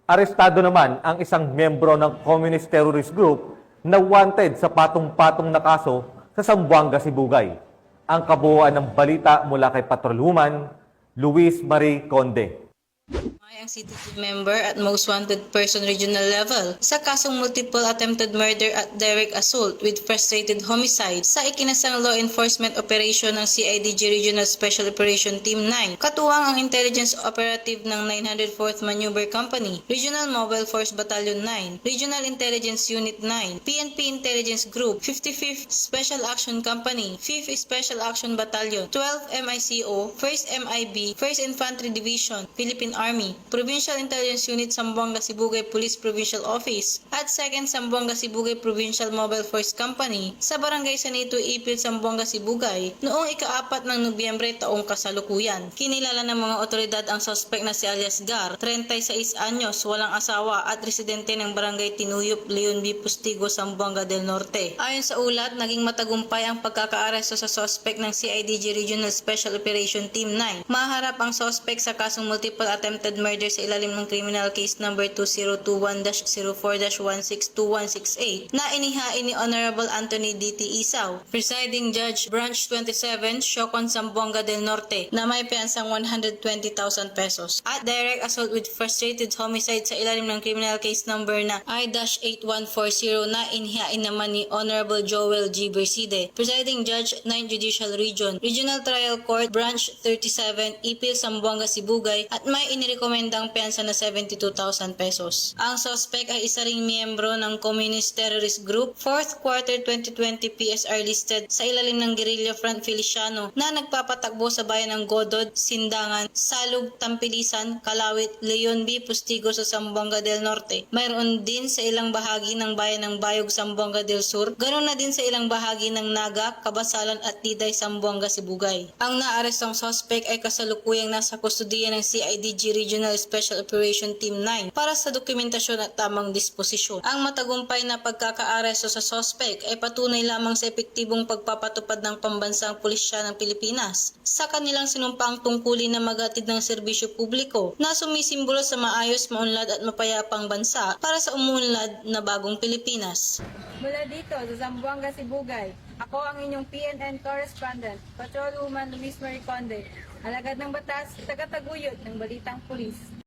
Arestado naman ang isang membro ng Communist Terrorist Group na wanted sa patong-patong na kaso sa Zamboanga, Sibugay. Ang kabuuan ng balita mula kay Patrolwoman Luis Marie Conde. Ang CTG member at most wanted person regional level sa kasong multiple attempted murder at direct assault with frustrated homicide sa ikinasang law enforcement operation ng CIDG Regional Special Operation Team 9. Katuwang ang intelligence operative ng 904th Maneuver Company, Regional Mobile Force Battalion 9, Regional Intelligence Unit 9, PNP Intelligence Group, 55th Special Action Company, 5th Special Action Battalion, 12th MICO, 1st MIB, 1st Infantry Division, Philippine Army, Provincial Intelligence Unit Zamboanga Sibugay Police Provincial Office at 2nd Zamboanga Sibugay Provincial Mobile Force Company sa Barangay Sanito Ipil, Zamboanga Sibugay noong ika-4 ng Nobyembre taong kasalukuyan. Kinilala ng mga otoridad ang suspect na si alias Gar, 36 anyos, walang asawa at residente ng Barangay Tinuyup, Leon B. Postigo, Zamboanga del Norte. Ayon sa ulat, naging matagumpay ang pagkakaaresto sa suspect ng CIDG Regional Special Operation Team 9. Maharap ang suspect sa kasong multiple attempted murder sa ilalim ng criminal case number 2021-04-162168 na inihain ni Honorable Anthony D.T. Isaw, Presiding Judge Branch 27, Siocon, Zamboanga del Norte, na may piansang 120,000 pesos at direct assault with frustrated homicide sa ilalim ng criminal case number na I-8140 na inihain naman ni Honorable Joel G. Berside, Presiding Judge 9 Judicial Region, Regional Trial Court Branch 37, Ipil, Zamboanga, Sibugay at may inirekomendang piyansa na 72,000 pesos. Ang suspect ay isa ring miyembro ng Communist Terrorist Group, 4th quarter 2020 PSR listed sa ilalim ng Guerrilla Front Feliciano na nagpapatakbo sa bayan ng Godod, Sindangan, Salug, Tampilisan, Kalawit, Leon B. Postigo sa Zamboanga del Norte. Mayroon din sa ilang bahagi ng bayan ng Bayog, Zamboanga del Sur, ganoon na din sa ilang bahagi ng Naga, Kabasalan at Tiday, Zamboanga, Sibugay. Ang naarestong suspect ay kasalukuyang nasa kustudiya ng CIDG Regional Special Operation Team 9 para sa dokumentasyon at tamang disposisyon. Ang matagumpay na pagkakaaresto sa suspect ay patunay lamang sa epektibong pagpapatupad ng pambansang pulisya ng Pilipinas sa kanilang sinumpaang tungkulin na maghatid ng serbisyo publiko na sumisimbolo sa maayos, maunlad at mapayapang bansa para sa umunlad na bagong Pilipinas. Mula dito sa Zamboanga, Sibugay, ako ang inyong PNN correspondent, Patrolwoman Luis Marie Conde, alagad ng batas, tagataguyod ng Balitang Pulis.